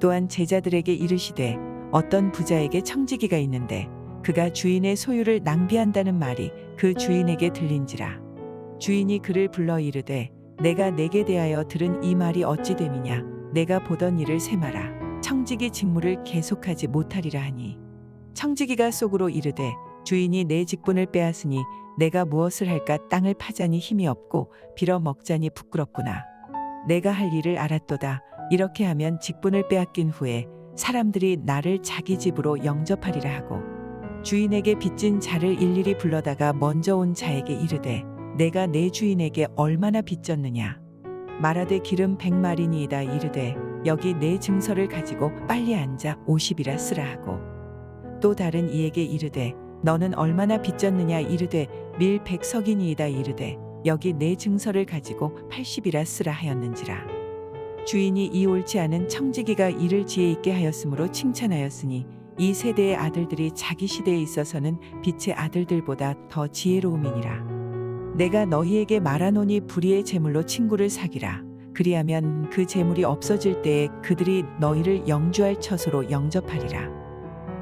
또한 제자들에게 이르시되 어떤 부자에게 청지기가 있는데 그가 주인의 소유를 낭비한다는 말이 그 주인에게 들린지라. 주인이 그를 불러 이르되 내가 내게 대하여 들은 이 말이 어찌 됨이냐. 내가 보던 일을 세마라. 청지기 직무를 계속하지 못하리라 하니 청지기가 속으로 이르되 주인이 내 직분을 빼앗으니 내가 무엇을 할까. 땅을 파자니 힘이 없고 빌어 먹자니 부끄럽구나. 내가 할 일을 알았도다. 이렇게 하면 직분을 빼앗긴 후에 사람들이 나를 자기 집으로 영접하리라 하고 주인에게 빚진 자를 일일이 불러다가 먼저 온 자에게 이르되 내가 내 주인에게 얼마나 빚졌느냐. 말하되 기름 100마리니이다. 이르되 여기 내 증서를 가지고 빨리 앉아 50이라 쓰라 하고 또 다른 이에게 이르되 너는 얼마나 빚졌느냐. 이르되 밀 100석이니이다. 이르되 여기 내 증서를 가지고 80이라 쓰라 하였는지라. 주인이 이 옳지 않은 청지기가 일을 지혜 있게 하였으므로 칭찬하였으니 이 세대의 아들들이 자기 시대에 있어서는 빛의 아들들보다 더 지혜로움이니라. 내가 너희에게 말하노니 불의의 재물로 친구를 사귀라. 그리하면 그 재물이 없어질 때에 그들이 너희를 영주할 처소로 영접하리라.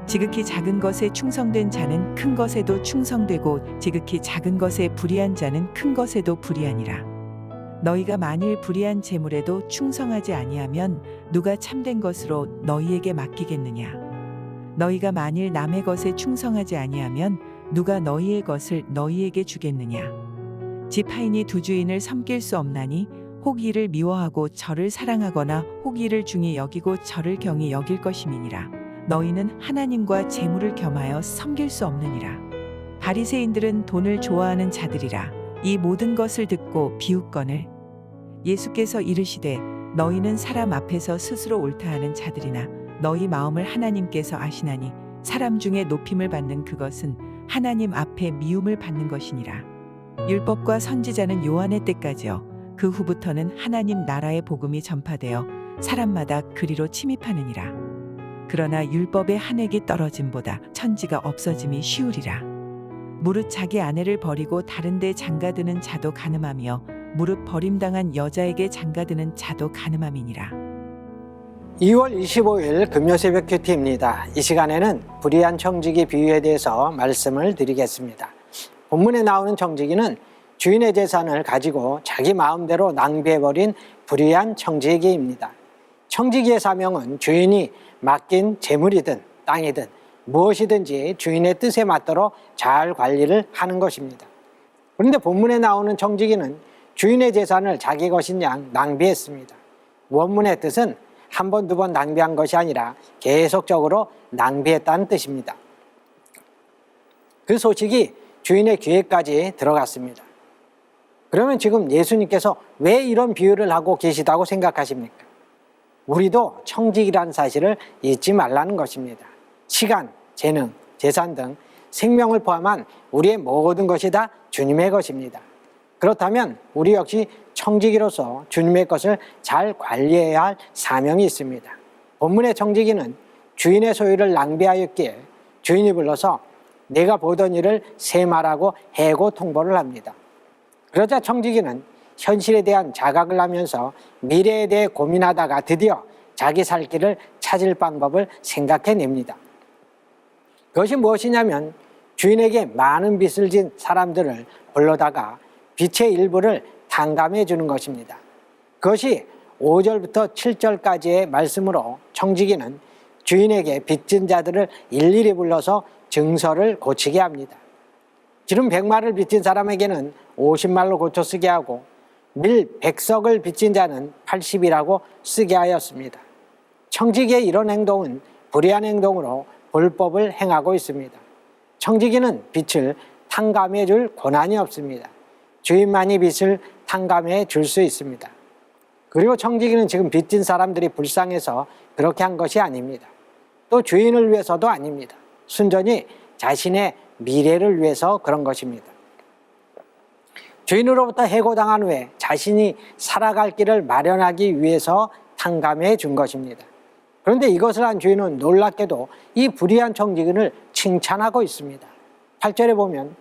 지극히 작은 것에 충성된 자는 큰 것에도 충성되고 지극히 작은 것에 불의한 자는 큰 것에도 불의하니라. 너희가 만일 불의한 재물에도 충성하지 아니하면 누가 참된 것으로 너희에게 맡기겠느냐. 너희가 만일 남의 것에 충성하지 아니하면 누가 너희의 것을 너희에게 주겠느냐. 지파인이 두 주인을 섬길 수 없나니 혹 이를 미워하고 저를 사랑하거나 혹 이를 중히 여기고 저를 경히 여길 것임이니라. 너희는 하나님과 재물을 겸하여 섬길 수 없느니라. 바리새인들은 돈을 좋아하는 자들이라. 이 모든 것을 듣고 비웃거늘 예수께서 이르시되 너희는 사람 앞에서 스스로 옳다하는 자들이나 너희 마음을 하나님께서 아시나니 사람 중에 높임을 받는 그것은 하나님 앞에 미움을 받는 것이니라. 율법과 선지자는 요한의 때까지요. 그 후부터는 하나님 나라의 복음이 전파되어 사람마다 그리로 침입하느니라. 그러나 율법의 한 획이 떨어짐보다 천지가 없어짐이 쉬우리라. 무릇 자기 아내를 버리고 다른 데 장가드는 자도 간음하며 무릇 버림당한 여자에게 장가드는 자도 간음함이니라. 2월 25일 금요새벽 큐티입니다. 이 시간에는 불의한 청지기 비유에 대해서 말씀을 드리겠습니다. 본문에 나오는 청지기는 주인의 재산을 가지고 자기 마음대로 낭비해버린 불의한 청지기입니다. 청지기의 사명은 주인이 맡긴 재물이든 땅이든 무엇이든지 주인의 뜻에 맞도록 잘 관리를 하는 것입니다. 그런데 본문에 나오는 청지기는 주인의 재산을 자기 것인 양 낭비했습니다. 원문의 뜻은 한 번, 두 번 낭비한 것이 아니라 계속적으로 낭비했다는 뜻입니다. 그 소식이 주인의 귀에까지 들어갔습니다. 그러면 지금 예수님께서 왜 이런 비유를 하고 계시다고 생각하십니까? 우리도 청지기라는 사실을 잊지 말라는 것입니다. 시간, 재능, 재산 등 생명을 포함한 우리의 모든 것이 다 주님의 것입니다. 그렇다면 우리 역시 청지기로서 주님의 것을 잘 관리해야 할 사명이 있습니다. 본문의 청지기는 주인의 소유를 낭비하였기에 주인이 불러서 내가 보던 일을 세말하고 해고 통보를 합니다. 그러자 청지기는 현실에 대한 자각을 하면서 미래에 대해 고민하다가 드디어 자기 살 길을 찾을 방법을 생각해냅니다. 그것이 무엇이냐면 주인에게 많은 빚을 진 사람들을 불러다가 빚의 일부를 탕감해 주는 것입니다. 그것이 5절부터 7절까지의 말씀으로 청지기는 주인에게 빚진 자들을 일일이 불러서 증서를 고치게 합니다. 기름 100마리를 빚진 사람에게는 50말로 고쳐 쓰게 하고 밀 100석을 빚진 자는 80이라고 쓰게 하였습니다. 청지기의 이런 행동은 불의한 행동으로 불법을 행하고 있습니다. 청지기는 빚을 탕감해 줄 권한이 없습니다. 주인만이 빚을 탕감해 줄 수 있습니다. 그리고 청지기는 지금 빚진 사람들이 불쌍해서 그렇게 한 것이 아닙니다. 또 주인을 위해서도 아닙니다. 순전히 자신의 미래를 위해서 그런 것입니다. 주인으로부터 해고당한 후에 자신이 살아갈 길을 마련하기 위해서 탕감해 준 것입니다. 그런데 이것을 한 주인은 놀랍게도 이 불의한 청지기를 칭찬하고 있습니다. 8절에 보면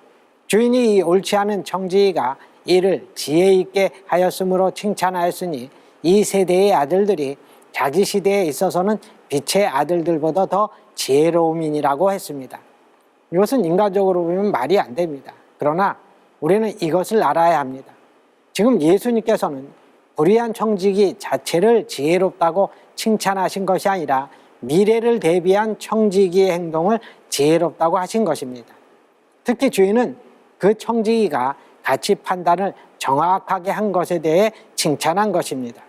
주인이 이 옳지 않은 청지기가 이를 지혜 있게 하였으므로 칭찬하였으니 이 세대의 아들들이 자기 시대에 있어서는 빛의 아들들보다 더 지혜로움이라고 했습니다. 이것은 인간적으로 보면 말이 안 됩니다. 그러나 우리는 이것을 알아야 합니다. 지금 예수님께서는 불의한 청지기 자체를 지혜롭다고 칭찬하신 것이 아니라 미래를 대비한 청지기의 행동을 지혜롭다고 하신 것입니다. 특히 주인은 그 청지기가 가치 판단을 정확하게 한 것에 대해 칭찬한 것입니다.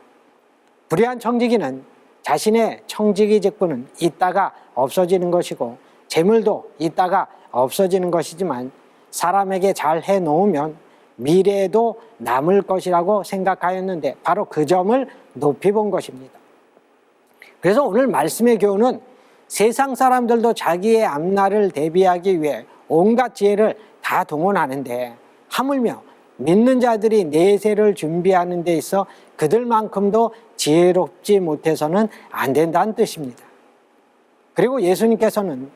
불의한 청지기는 자신의 청지기 직분은 있다가 없어지는 것이고 재물도 있다가 없어지는 것이지만 사람에게 잘 해놓으면 미래에도 남을 것이라고 생각하였는데 바로 그 점을 높이 본 것입니다. 그래서 오늘 말씀의 교훈은 세상 사람들도 자기의 앞날을 대비하기 위해 온갖 지혜를 다 동원하는데 하물며 믿는 자들이 내세를 준비하는 데 있어 그들만큼도 지혜롭지 못해서는 안 된다는 뜻입니다. 그리고 예수님께서는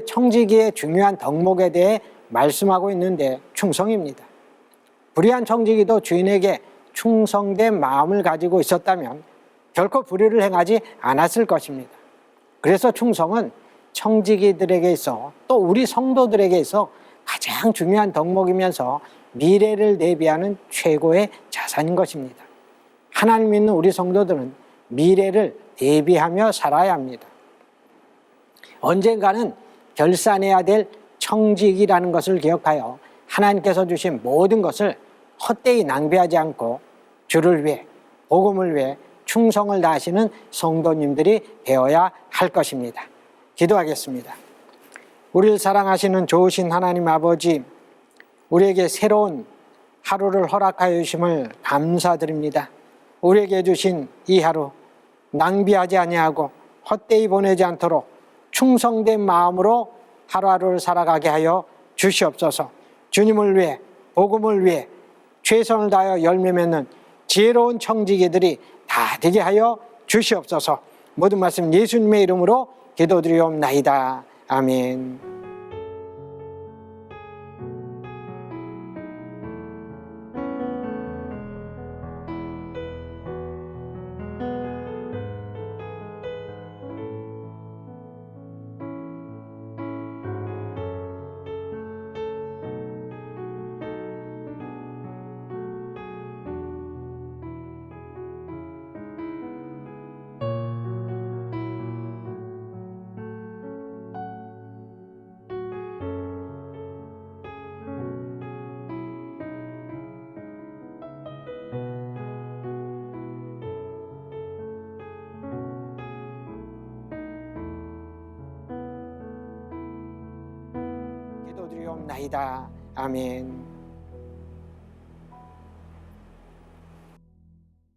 청지기의 중요한 덕목에 대해 말씀하고 있는데 충성입니다. 불의한 청지기도 주인에게 충성된 마음을 가지고 있었다면 결코 불의를 행하지 않았을 것입니다. 그래서 충성은 청지기들에게 있어 또 우리 성도들에게 있어 가장 중요한 덕목이면서 미래를 대비하는 최고의 자산인 것입니다. 하나님 믿는 우리 성도들은 미래를 대비하며 살아야 합니다. 언젠가는 결산해야 될 청지기라는 것을 기억하여 하나님께서 주신 모든 것을 헛되이 낭비하지 않고 주를 위해 복음을 위해 충성을 다하시는 성도님들이 되어야 할 것입니다. 기도하겠습니다. 우리를 사랑하시는 좋으신 하나님 아버지, 우리에게 새로운 하루를 허락하여 주심을 감사드립니다. 우리에게 주신 이 하루 낭비하지 아니하고 헛되이 보내지 않도록 충성된 마음으로 하루하루를 살아가게 하여 주시옵소서. 주님을 위해 복음을 위해 최선을 다하여 열매 맺는 지혜로운 청지기들이 다 되게 하여 주시옵소서. 모든 말씀 예수님의 이름으로 기도드리옵나이다. 아멘. 기도드리옵나이다. 아멘.